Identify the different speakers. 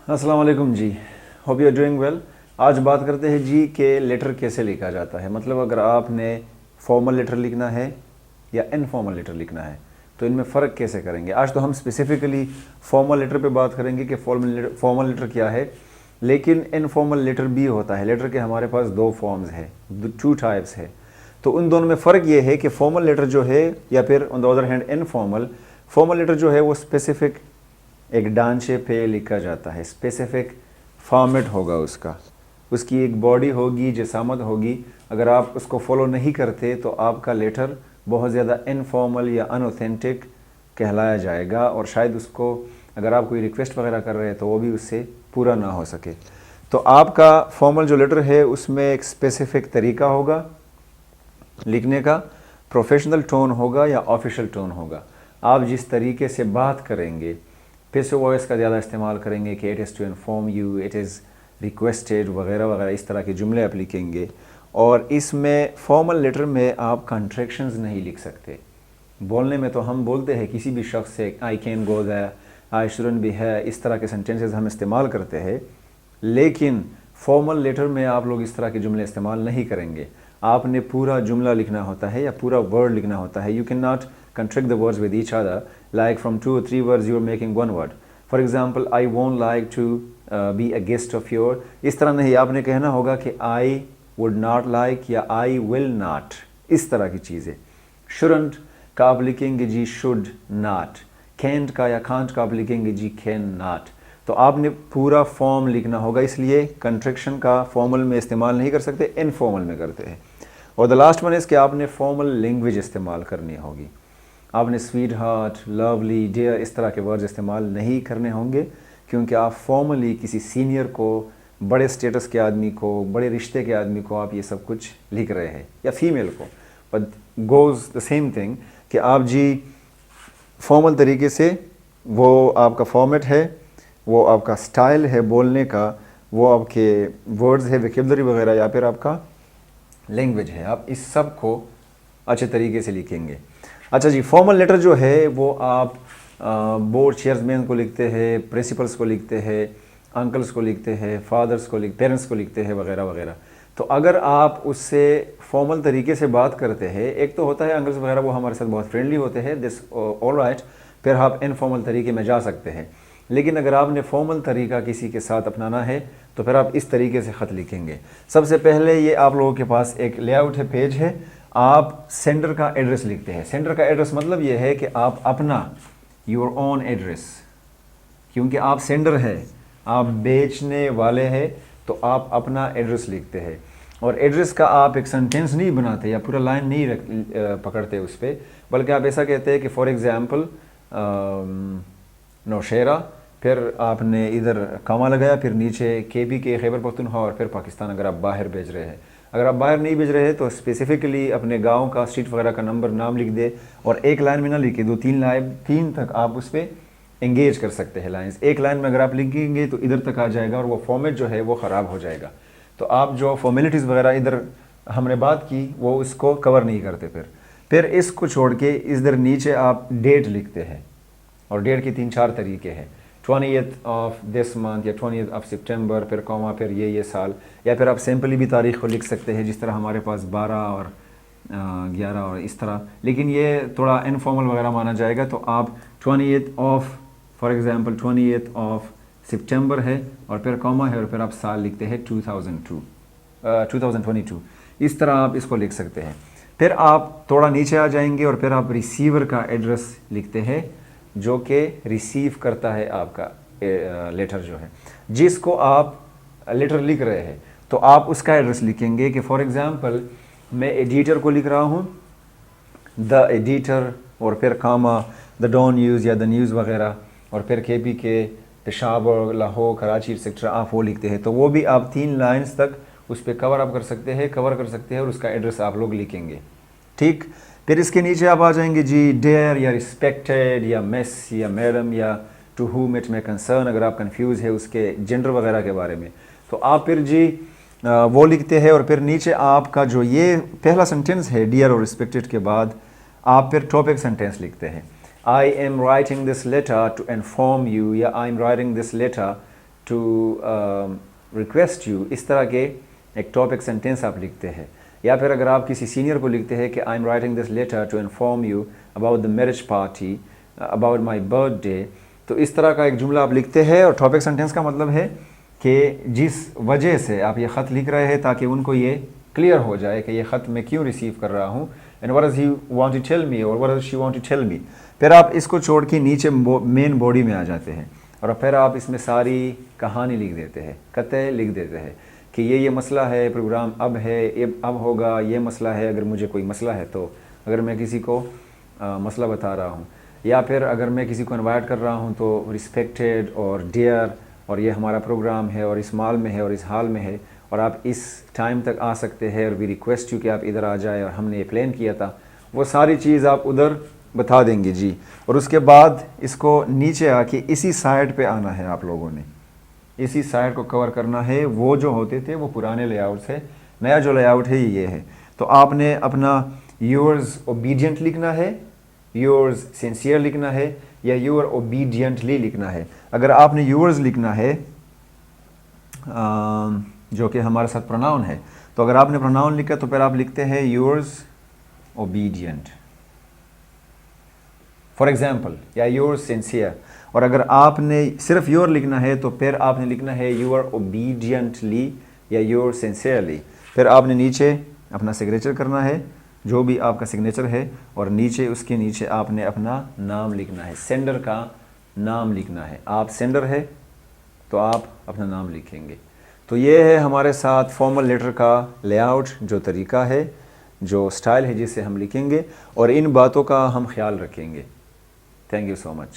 Speaker 1: अस्सलाम वालेकुम जी। Hope you are doing well. आज बात करते हैं जी कि लेटर कैसे लिखा जाता है। मतलब अगर आपने फॉर्मल लेटर लिखना है या इनफॉर्मल लेटर लिखना है तो इनमें फ़र्क कैसे करेंगे। आज तो हम स्पेसिफ़िकली फॉर्मल लेटर पे बात करेंगे कि फॉर्मल लेटर क्या है, लेकिन इनफॉर्मल लेटर भी होता है। लेटर के हमारे पास दो फॉर्म्स है, टू टाइप्स है। तो उन दोनों में फ़र्क ये है कि फॉर्मल लेटर जो है या फिर on the other hand informal, formal letter जो है वो स्पेसिफ़िक एक ढांचे पे लिखा जाता है, स्पेसिफिक फॉर्मेट होगा उसका, उसकी एक बॉडी होगी, जिसामत होगी। अगर आप उसको फॉलो नहीं करते तो आपका लेटर बहुत ज़्यादा इनफॉर्मल या अनऑथेंटिक कहलाया जाएगा, और शायद उसको अगर आप कोई रिक्वेस्ट वगैरह कर रहे हैं तो वो भी उससे पूरा ना हो सके। तो आपका फॉर्मल जो लेटर है उसमें एक स्पेसिफिक तरीका होगा लिखने का, प्रोफेशनल टोन होगा या ऑफिशियल टोन होगा। आप जिस तरीके से बात करेंगे, पैसिव वॉइस का ज़्यादा इस्तेमाल करेंगे कि it is to inform you, it is requested वगैरह वगैरह, इस तरह के जुमले आप लिखेंगे। और इसमें फॉर्मल लेटर में आप कंट्रैक्शंस नहीं लिख सकते। बोलने में तो हम बोलते हैं किसी भी शख्स से I can go there, I shouldn't be है, इस तरह के सेंटेंसेस हम इस्तेमाल करते हैं, लेकिन फॉर्मल लेटर में आप लोग इस तरह के जुमले इस्तेमाल नहीं करेंगे। आपने पूरा जुमला लिखना होता है या पूरा वर्ड लिखना होता है। You can not contract the words with each other, like from 2 or 3 words you're making one word. For example, I won't like to be a guest of your, इस तरह नहीं, आपने कहना होगा कि I would not like या I will not, इस तरह की चीज़ें। shouldn't का आप लिखेंगे जी should not, can't का या can't का आप लिखेंगे जी can not। तो आपने पूरा फॉर्म लिखना होगा, इसलिए कंट्रैक्शन का फॉर्मल में इस्तेमाल नहीं कर सकते, इनफॉर्मल में करते हैं। और द लास्ट वन इज़ कि आपने फॉर्मल लैंग्वेज इस्तेमाल करनी होगी। आपने स्वीट हार्ट, लवली, डियर इस तरह के वर्ड्स इस्तेमाल नहीं करने होंगे, क्योंकि आप फॉर्मली किसी सीनियर को, बड़े स्टेटस के आदमी को, बड़े रिश्ते के आदमी को आप ये सब कुछ लिख रहे हैं, या फीमेल को। But goes the same thing कि आप जी फॉर्मल तरीके से, वो आपका फॉर्मेट है, वो आपका स्टाइल है बोलने का, वो आपके वर्ड्स है, वोकैबुलरी वगैरह, या फिर आपका लैंग्वेज है, आप इस सब को अच्छे तरीके से लिखेंगे। अच्छा जी, फॉर्मल लेटर जो है वो आप बोर्ड चेयरमैन को लिखते हैं, प्रिंसिपल्स को लिखते हैं, अंकल्स को लिखते हैं, फादर्स को पेरेंट्स को लिखते हैं वगैरह वगैरह। तो अगर आप उससे फॉर्मल तरीके से बात करते हैं, एक तो होता है अंकल्स वगैरह वो हमारे साथ बहुत फ्रेंडली होते हैं, दिस ऑल राइट, फिर आप इनफॉर्मल तरीके में जा सकते हैं। लेकिन अगर आपने फॉर्मल तरीका किसी के साथ अपनाना है तो फिर आप इस तरीके से ख़त लिखेंगे। सबसे पहले ये आप लोगों के पास एक लेआउट है, पेज है, आप सेंडर का एड्रेस लिखते हैं। सेंडर का एड्रेस मतलब ये है कि आप अपना योर ओन एड्रेस, क्योंकि आप सेंडर है, आप बेचने वाले हैं, तो आप अपना एड्रेस लिखते हैं। और एड्रेस का आप एक सेंटेंस नहीं बनाते या पूरा लाइन नहीं पकड़ते उस पर, बल्कि आप ऐसा कहते हैं कि फॉर एग्ज़ाम्पल नौशेरा, फिर आपने इधर कामा लगाया, फिर नीचे केपी के खैबर पख्तूनख्वा, और फिर पाकिस्तान अगर आप बाहर भेज रहे हैं। अगर आप बाहर नहीं भेज रहे हैं तो स्पेसिफिकली अपने गांव का, स्ट्रीट वगैरह का नंबर, नाम लिख दे, और एक लाइन में ना लिखे, 2-3 लाइन, 3 तक आप उस पर इंगेज कर सकते हैं लाइंस। एक लाइन में अगर आप लिखेंगे तो इधर तक आ जाएगा और वो फॉर्मेट जो है वो ख़राब हो जाएगा। तो आप जो फॉर्मेलिटीज़ वगैरह इधर हमने बात की वो उसको कवर नहीं करते। फिर इसको छोड़ के इधर नीचे आप डेट लिखते हैं, और डेट के 3-4 तरीके हैं, 20th ऑफ दिस मंथ या 20th ऑफ सितंबर, फिर कॉमा, फिर ये साल, या फिर आप सिंपली भी तारीख़ को लिख सकते हैं, जिस तरह हमारे पास 12 और 11 और इस तरह, लेकिन ये थोड़ा इनफॉर्मल वगैरह माना जाएगा। तो आप 20th of, for example 20th of सितंबर है, और फिर कॉमा है, और फिर आप साल लिखते हैं 2022, इस तरह आप इसको लिख सकते हैं। फिर आप थोड़ा नीचे आ जाएंगे और फिर आप रिसीवर का एड्रेस लिखते हैं, जो कि रिसीव करता है आपका लेटर जो है, जिसको आप लेटर लिख रहे हैं। तो आप उसका एड्रेस लिखेंगे कि फॉर एग्ज़ाम्पल मैं एडिटर को लिख रहा हूँ, द एडिटर, और फिर कामा, द डॉन न्यूज़ या द न्यूज़ वगैरह, और फिर केपी के, पेशावर, लाहौर, कराची एक्सेट्रा, आप वो लिखते हैं। तो वो भी आप 3 लाइन्स तक उस पर कवर कर सकते हैं, और उसका एड्रेस आप लोग लिखेंगे, ठीक। फिर इसके नीचे आप आ जाएंगे जी डेयर या रिस्पेक्टेड या मिस या मैडम या to whom it may concern, अगर आप कंफ्यूज है उसके जेंडर वगैरह के बारे में तो आप फिर जी वो लिखते हैं। और फिर नीचे आपका जो ये पहला सेंटेंस है डियर और रिस्पेक्टेड के बाद आप फिर टॉपिक सेंटेंस लिखते हैं। I am writing this letter to inform you, या I am writing this letter to request you, اس طرح کے ایک ٹاپک سینٹینس آپ لکھتے ہیں. یا پھر اگر آپ کسی سینئر کو لکھتے ہیں کہ I am writing this letter to inform you about the marriage party about my birthday, تو اس طرح کا ایک جملہ آپ لکھتے ہیں. اور ٹاپک سینٹینس کا مطلب ہے کہ جس وجہ سے آپ یہ خط لکھ رہے ہیں تاکہ ان کو یہ کلیئر ہو جائے کہ یہ خط میں کیوں ریسیو کر رہا ہوں, and what does he want to tell me or what does she want to tell me. پھر آپ اس کو چھوڑ کے نیچے مین باڈی میں آ جاتے ہیں اور پھر آپ اس میں ساری کہانی لکھ دیتے ہیں, قطعے لکھ دیتے ہیں کہ یہ مسئلہ ہے, پروگرام اب ہے, اب ہوگا, یہ مسئلہ ہے, اگر مجھے کوئی مسئلہ ہے تو, اگر میں کسی کو مسئلہ بتا رہا ہوں, یا پھر اگر میں کسی کو انوائٹ کر رہا ہوں تو رسپیکٹڈ اور ڈیئر, اور یہ ہمارا پروگرام ہے اور اس مال میں ہے اور اس حال میں ہے اور آپ اس ٹائم تک آ سکتے ہیں اور وی ریکویسٹ یو کہ آپ ادھر آ جائیں اور ہم نے یہ پلان کیا تھا, وہ ساری چیز آپ ادھر بتا دیں گے جی. اور اس کے بعد اس کو نیچے آ کے اسی سائڈ پہ آنا ہے, آپ لوگوں نے اسی سائڈ کو کور کرنا ہے. وہ جو ہوتے تھے وہ پرانے لے آؤٹ سے, نیا جو لے آؤٹ ہے یہ ہے. تو آپ نے اپنا یورز اوبیڈینٹ لکھنا ہے, یورز سنسیئر لکھنا ہے, یا یور اوبیڈینٹلی لکھنا ہے. اگر آپ نے یورز لکھنا ہے جو کہ ہمارے ساتھ پروناؤن ہے, تو اگر آپ نے پروناؤن لکھا تو پھر آپ لکھتے ہیں یورز اوبیڈینٹ فار ایگزامپل, یا یورز سنسیئر. اور اگر آپ نے صرف یور لکھنا ہے تو پھر آپ نے لکھنا ہے یور اوبیڈینٹلی یا یور سنسیئرلی. پھر آپ نے نیچے اپنا سگنیچر کرنا ہے, جو بھی آپ کا سگنیچر ہے, اور نیچے اس کے نیچے آپ نے اپنا نام لکھنا ہے, سینڈر کا نام لکھنا ہے. آپ سینڈر ہے تو آپ اپنا نام لکھیں گے. تو یہ ہے ہمارے ساتھ فارمل لیٹر کا لے آؤٹ, جو طریقہ ہے, جو سٹائل ہے جس سے ہم لکھیں گے, اور ان باتوں کا ہم خیال رکھیں گے. Thank you so much.